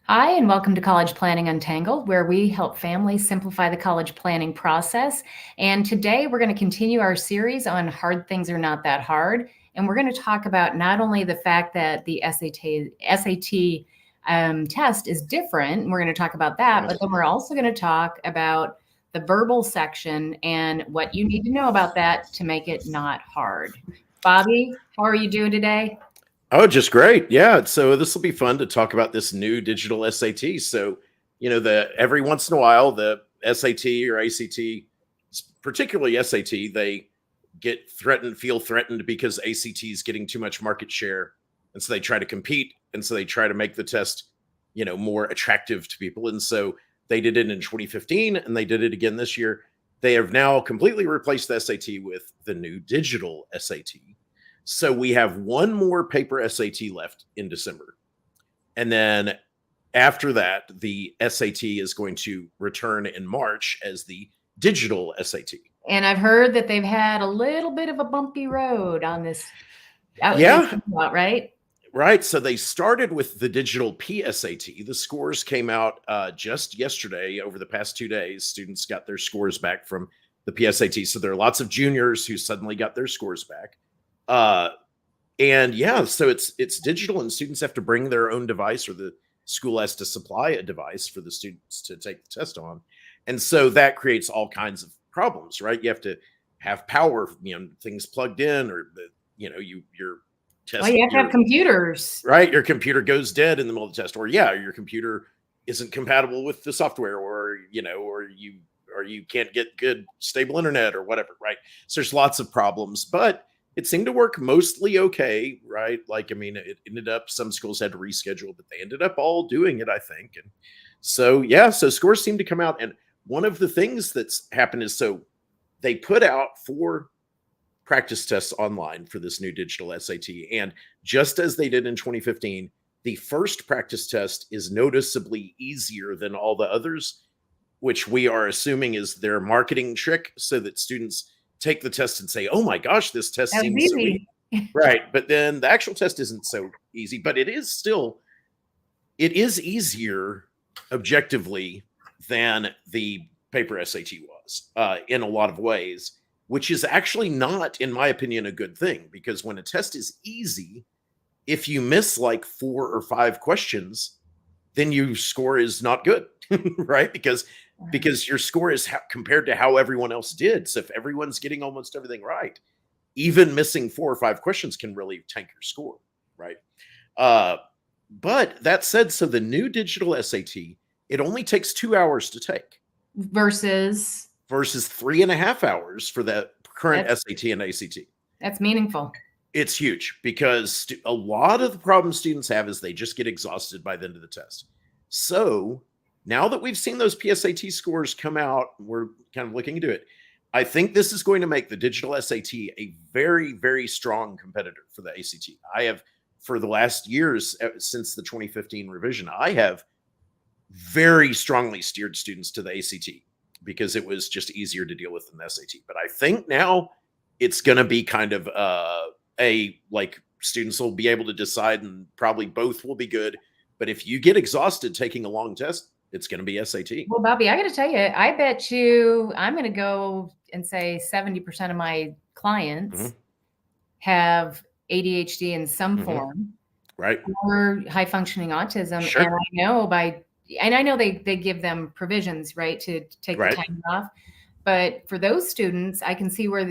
Hi, and welcome to College Planning Untangled, where we help families simplify the college planning process. And today we're going to continue our series on Hard Things Are Not That Hard. And we're going to talk about not only the fact that the SAT test is different, and we're going to talk about that, but then we're also going to talk about the verbal section and what you need to know about that to make it not hard. Bobby, how are you doing today? Oh, just great. Yeah. So this will be fun to talk about this new digital SAT. So, the every once in a while, the SAT or ACT, particularly SAT, they feel threatened because ACT is getting too much market share. And so they try to compete. And so they try to make the test, more attractive to people. And so they did it in 2015 and they did it again this year. They have now completely replaced the SAT with the new digital SAT. So we have one more paper SAT left in December. And then after that, the SAT is going to return in March as the digital SAT. And I've heard that they've had a little bit of a bumpy road on this. Yeah, Right? right. So they started with the digital PSAT. The scores came out just yesterday. Over the past 2 days, students got their scores back from the PSAT. So there are lots of juniors who suddenly got their scores back. And yeah, so it's digital, and students have to bring their own device, or the school has to supply a device for the students to take the test on. And so that creates all kinds of problems, right? You have to have power, things plugged in, or your Well, test, you have to have computers. right? Your computer goes dead in the middle of the test, or your computer isn't compatible with the software, or you can't get good stable internet or whatever, right? So there's lots of problems, but it seemed to work mostly okay, right? Like, I mean, it ended up, some schools had to reschedule, but they ended up all doing it, I think. And so, yeah, so scores seem to come out. And one of the things that's happened is, so they put out 4 practice tests online for this new digital SAT. And just as they did in 2015, the first practice test is noticeably easier than all the others, which we are assuming is their marketing trick so that students take the test and say, oh my gosh, this test That was seems so easy. easy. Right. But then the actual test isn't so easy, but it is easier objectively than the paper SAT was in a lot of ways, which is actually not, in my opinion, a good thing, because when a test is easy, if you miss like 4 or 5 questions, then your score is not good, right? Because your score is compared to how everyone else did. So if everyone's getting almost everything right, even missing 4 or 5 questions can really tank your score, right? But that said, so the new digital SAT, it only takes 2 hours to take Versus, versus 3.5 hours for the current that's SAT and ACT. that's meaningful. It's huge because a lot of the problems students have is they just get exhausted by the end of the test. So now that we've seen those PSAT scores come out, we're kind of looking into it. I think this is going to make the digital SAT a very, very strong competitor for the ACT. I have, for the last years, since the 2015 revision, I have very strongly steered students to the ACT because it was just easier to deal with than the SAT. But I think now it's going to be kind of like students will be able to decide, and probably both will be good. But if you get exhausted taking a long test, it's going to be SAT. Well, Bobby, I got to tell you, I bet you I'm going to go and say 70% of my clients Mm-hmm. have ADHD in some Mm-hmm. form Right. or high functioning autism. And Sure. I know they give them provisions, right, to take the Right. time off. But for those students, I can see where,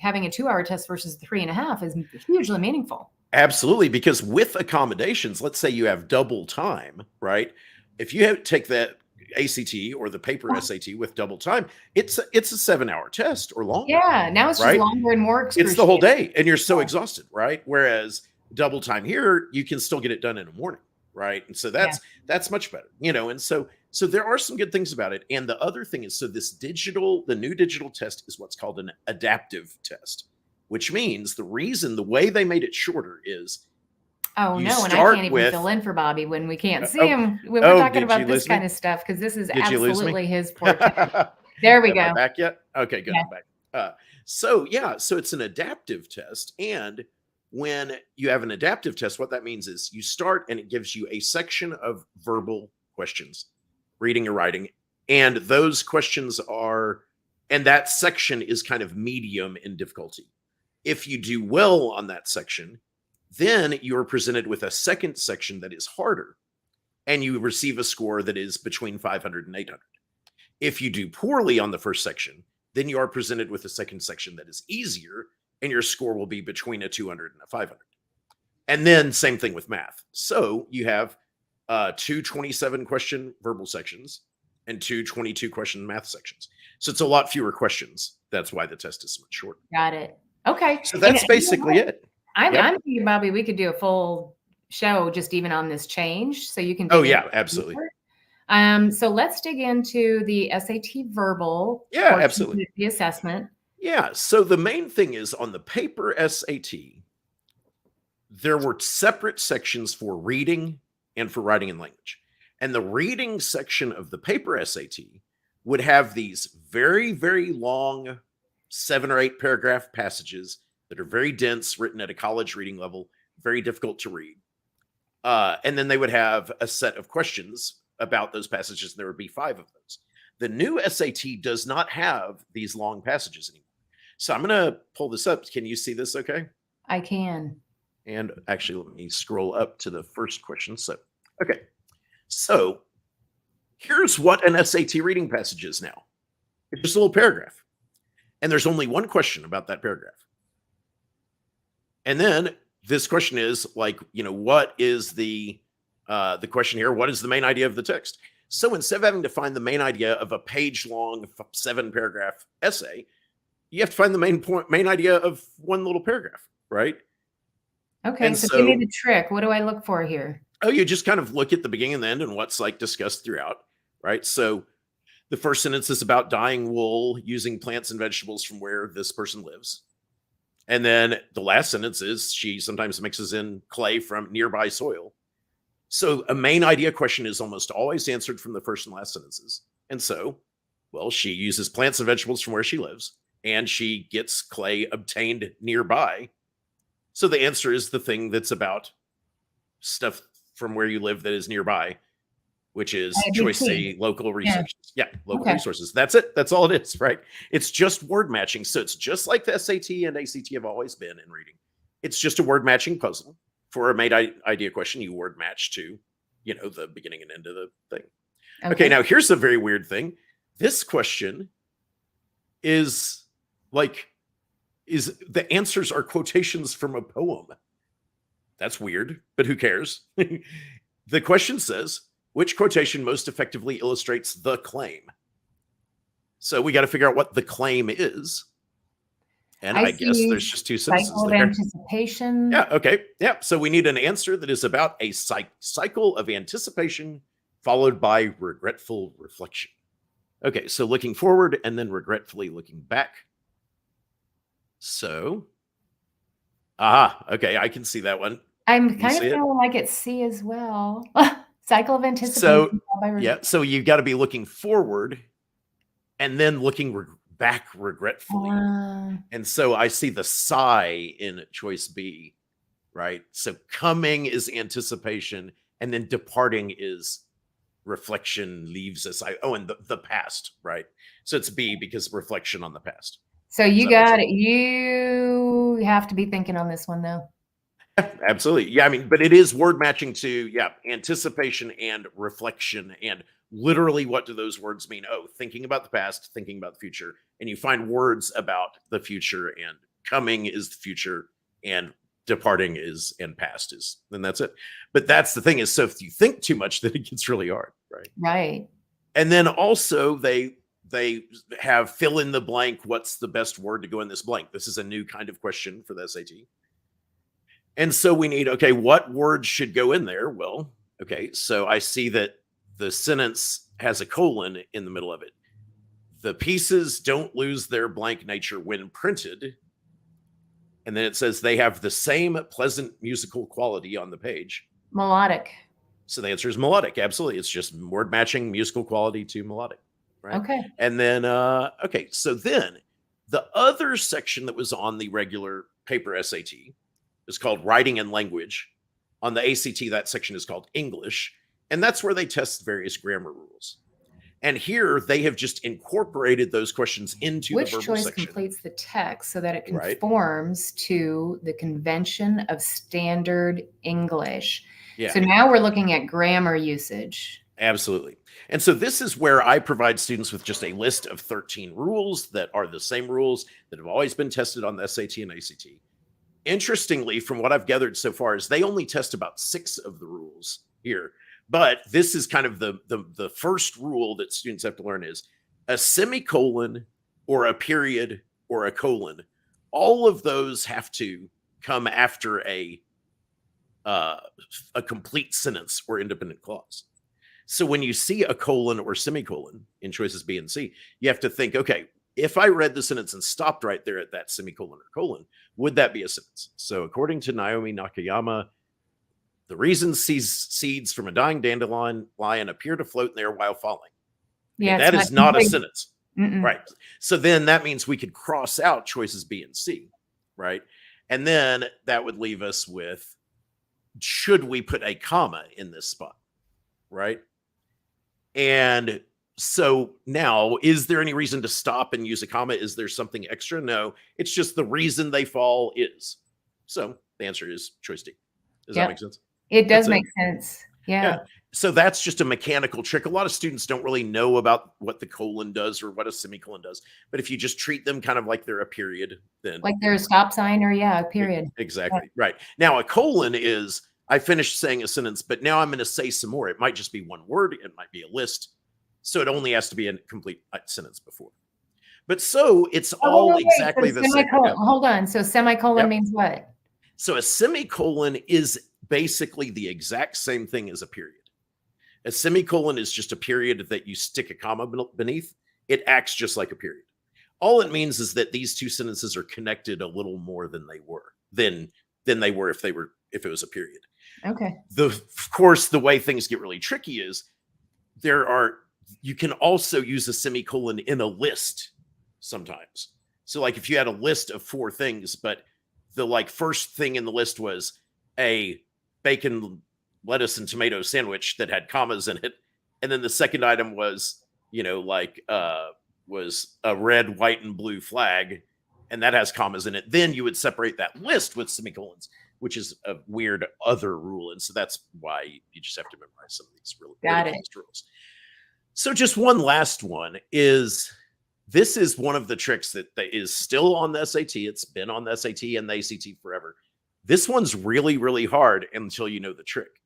having a 2-hour test versus 3.5 is hugely meaningful. Absolutely. Because with accommodations, let's say you have double time, right? If you take that ACT or the paper SAT with double time, it's a 7-hour test or longer, Yeah, now it's just right? longer and more It's the whole excruciating. day and you're so exhausted, right? Whereas double time here, you can still get it done in the morning, right? And so Yeah. that's much better, and so there are some good things about it. And the other thing is, so the new digital test is what's called an adaptive test, which means the way they made it shorter is Oh, you no, and I can't start even fill with in for Bobby when we can't see oh, him, when we're oh, talking did you about this lose me? kind of stuff, because this is Did you lose me? absolutely his forte. Am There we I go. back yet? Okay, good. Yeah. I'm back. So yeah, so it's an adaptive test, and when you have an adaptive test, what that means is you start and it gives you a section of verbal questions, reading or writing. And those questions are, and that section is kind of medium in difficulty. If you do well on that section, then you're presented with a second section that is harder, and you receive a score that is between 500 and 800. If you do poorly on the first section, then you are presented with a second section that is easier, and your score will be between a 200 and a 500. And then same thing with math. So you have two 27 question verbal sections and two 22 question math sections. So it's a lot fewer questions. That's why the test is so much shorter. Got it. Okay. So that's basically it. I'm thinking, Bobby, we could do a full show just even on this change. So you can. Oh, yeah, absolutely. So let's dig into the SAT verbal. Yeah, absolutely. The assessment. Yeah. So the main thing is on the paper SAT, there were separate sections for reading and for writing and language. And the reading section of the paper SAT would have these very, very long 7 or 8 paragraph passages that are very dense, written at a college reading level, very difficult to read. And then they would have a set of questions about those passages. And there would be 5 of those. The new SAT does not have these long passages anymore. So I'm going to pull this up. Can you see this okay? I can. And actually, let me scroll up to the first question. So, okay. So here's what an SAT reading passage is now. It's just a little paragraph. And there's only one question about that paragraph. And then this question is like, what is the question here? What is the main idea of the text? So instead of having to find the main idea of a page-long 7-paragraph essay, you have to find the main idea of one little paragraph, right? Okay, And so give me the trick. What do I look for here? Oh, you just kind of look at the beginning and the end and what's like discussed throughout, right? So the first sentence is about dyeing wool using plants and vegetables from where this person lives. And then the last sentence is she sometimes mixes in clay from nearby soil. So a main idea question is almost always answered from the first and last sentences. And so, well, she uses plants and vegetables from where she lives, and she gets clay obtained nearby. So the answer is the thing that's about stuff from where you live that is nearby, which is choice C, local resources. Yeah, local resources. That's it. That's all it is, right? It's just word matching. So it's just like the SAT and ACT have always been in reading. It's just a word matching puzzle. For a main idea question, you word match to, the beginning and end of the thing. Okay, now here's the very weird thing. This question is the answers are quotations from a poem. That's weird, but who cares? The question says, which quotation most effectively illustrates the claim? So we got to figure out what the claim is. And I guess there's just 2 sentences cycle there. Of anticipation. Yeah, okay. Yeah, so we need an answer that is about a cycle of anticipation followed by regretful reflection. Okay, so looking forward and then regretfully looking back. So, okay, I can see that one. I'm kind of feeling like it's C as well. Cycle of anticipation. So you've got to be looking forward and then looking back regretfully. And so I see the sigh in choice B, right? So coming is anticipation, and then departing is reflection, leaves us. And the past, right? So it's B because reflection on the past. So you got it. You have to be thinking on this one, though. Absolutely. Yeah, but it is word matching to, anticipation and reflection. And literally, what do those words mean? Oh, thinking about the past, thinking about the future. And you find words about the future, and coming is the future, and departing is, and past is. And that's it. But that's the thing is, so if you think too much, then it gets really hard, right? Right. And then also they have fill in the blank. What's the best word to go in this blank? This is a new kind of question for the SAT. And so we need, what word should go in there? Well, so I see that the sentence has a colon in the middle of it. The pieces don't lose their blank nature when printed. And then it says they have the same pleasant musical quality on the page. Melodic. So the answer is melodic. Absolutely. It's just word matching musical quality to melodic. Right. Okay. And then, so then the other section that was on the regular paper SAT is called writing and language. On the ACT, that section is called English. And that's where they test various grammar rules. And here they have just incorporated those questions into the Which verbal choice section. completes the text so that it Right. conforms to the convention of standard English? Yeah. So now we're looking at grammar usage. Absolutely. And so this is where I provide students with just a list of 13 rules that are the same rules that have always been tested on the SAT and ACT. Interestingly, from what I've gathered so far, is they only test about 6 of the rules here. But this is kind of the first rule that students have to learn is a semicolon or a period or a colon. All of those have to come after a complete sentence or independent clause. So when you see a colon or semicolon in choices B and C, you have to think, okay, if I read the sentence and stopped right there at that semicolon or colon, would that be a sentence? So according to Naomi Nakayama, the reason seeds from a dying dandelion appear to float in there while falling. Yeah, that is not a sentence. Mm-mm. Right. So then that means we could cross out choices B and C, right? And then that would leave us with, should we put a comma in this spot, right? And so now, is there any reason to stop and use a comma? Is there something extra? No, it's just the reason they fall is. So the answer is choice D. Does that make sense? It does make sense. Yeah. So that's just a mechanical trick. A lot of students don't really know about what the colon does or what a semicolon does. But if you just treat them kind of like they're a period, then like they're a stop sign or a period. Exactly. Yeah. Right. Now a colon is, I finished saying a sentence, but now I'm going to say some more. It might just be one word. It might be a list. So it only has to be a complete sentence before. But so it's all exactly the same. Hold on. So semicolon means what? So a semicolon is basically the exact same thing as a period. A semicolon is just a period that you stick a comma beneath. It acts just like a period. All it means is that these two sentences are connected a little more than they were if it was a period. Okay. Of course, the way things get really tricky is you can also use a semicolon in a list sometimes. So like if you had a list of 4 things, but the first thing in the list was a bacon, lettuce, and tomato sandwich that had commas in it. And then the second item was, was a red, white, and blue flag, and that has commas in it. Then you would separate that list with semicolons, which is a weird other rule. And so that's why you just have to memorize some of these really rules. So just one last one is, this is one of the tricks that is still on the SAT. It's been on the SAT and the ACT forever. This one's really, really hard until you know the trick.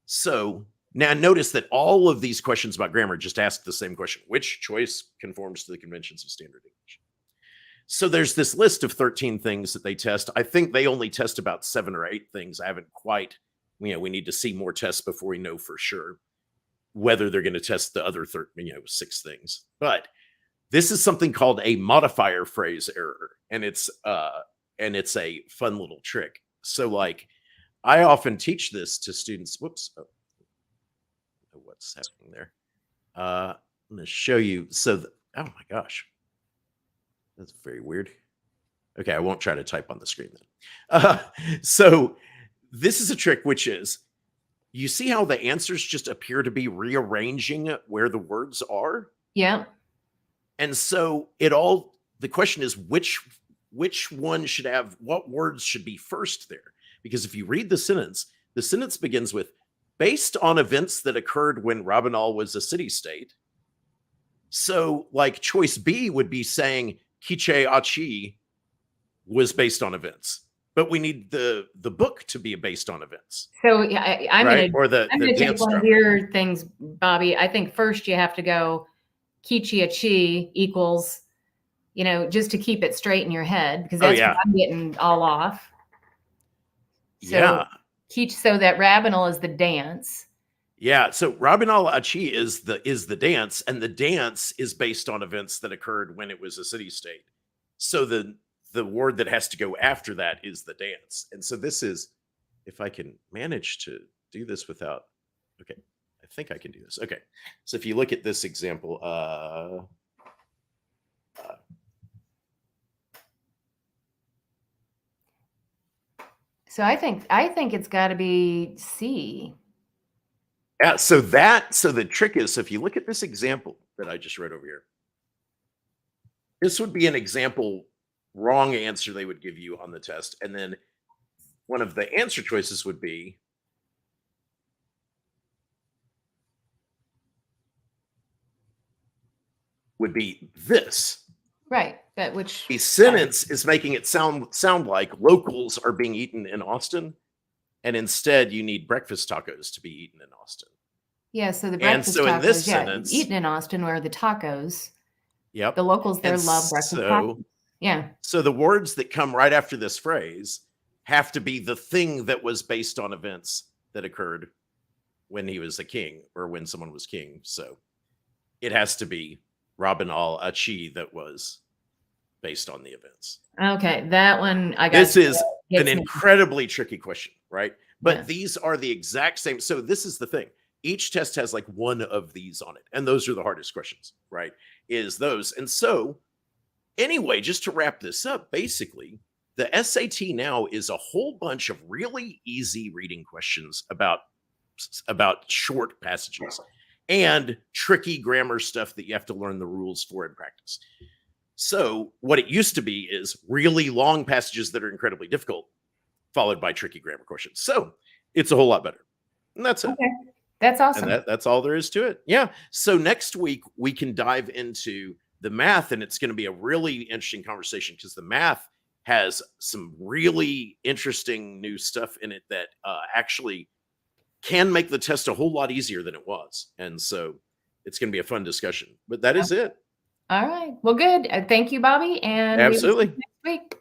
So now notice that all of these questions about grammar just ask the same question. Which choice conforms to the conventions of standard English? So there's this list of 13 things that they test. I think they only test about 7 or 8 things. I haven't quite, we need to see more tests before we know for sure whether they're going to test the other 6 things. But this is something called a modifier phrase error. And it's a fun little trick. So I often teach this to students. Whoops. Oh, what's happening there? I'm going to show you. So, oh my gosh. That's very weird. Okay, I won't try to type on the screen then. So this is a trick, which is, you see how the answers just appear to be rearranging where the words are? Yeah. And so the question is, which one should have, what words should be first there? Because if you read the sentence begins with, based on events that occurred when Rabanal was a city-state. So choice B would be saying Kiche Achi was based on events, but we need the book to be based on events. So I'm right? going to take one of your things, Bobby. I think first you have to go Kichi Achi equals, just to keep it straight in your head, because that's what I'm getting all off. So, so that Rabanal is the dance. Yeah. So Rabanal Achi is the dance, and the dance is based on events that occurred when it was a city-state. So the word that has to go after that is the dance. And so this is, if I can manage to do this without, okay, I think I can do this. Okay. So if you look at this example, So I think it's got to be C. Yeah. So the trick is, so if you look at this example that I just wrote over here, this would be an example wrong answer they would give you on the test. And then one of the answer choices would be this. Right. That which A sentence is making it sound like locals are being eaten in Austin, and instead you need breakfast tacos to be eaten in Austin. Yeah, so the And breakfast so tacos, in this yeah, sentence, eaten in Austin where the tacos, yep. the locals there And love breakfast tacos. Yeah. So the words that come right after this phrase have to be the thing that was based on events that occurred when he was a king or when someone was king. So it has to be Robin al Achi that was based on the events. Okay, that one I got. This is an me. incredibly tricky question, right? But Yeah. these are the exact same. So this is the thing. Each test has like one of these on it. And those are the hardest questions, right? Is those. And so anyway, just to wrap this up, basically, the SAT now is a whole bunch of really easy reading questions about short passages and tricky grammar stuff that you have to learn the rules for in practice. So what it used to be is really long passages that are incredibly difficult, followed by tricky grammar questions. So it's a whole lot better. And that's it. Okay. That's awesome. And that's all there is to it. Yeah. So next week we can dive into the math, and it's going to be a really interesting conversation because the math has some really interesting new stuff in it that actually can make the test a whole lot easier than it was. And so it's going to be a fun discussion. But that is it. All right. Well, good. Thank you, Bobby. And Absolutely. we will see you next week.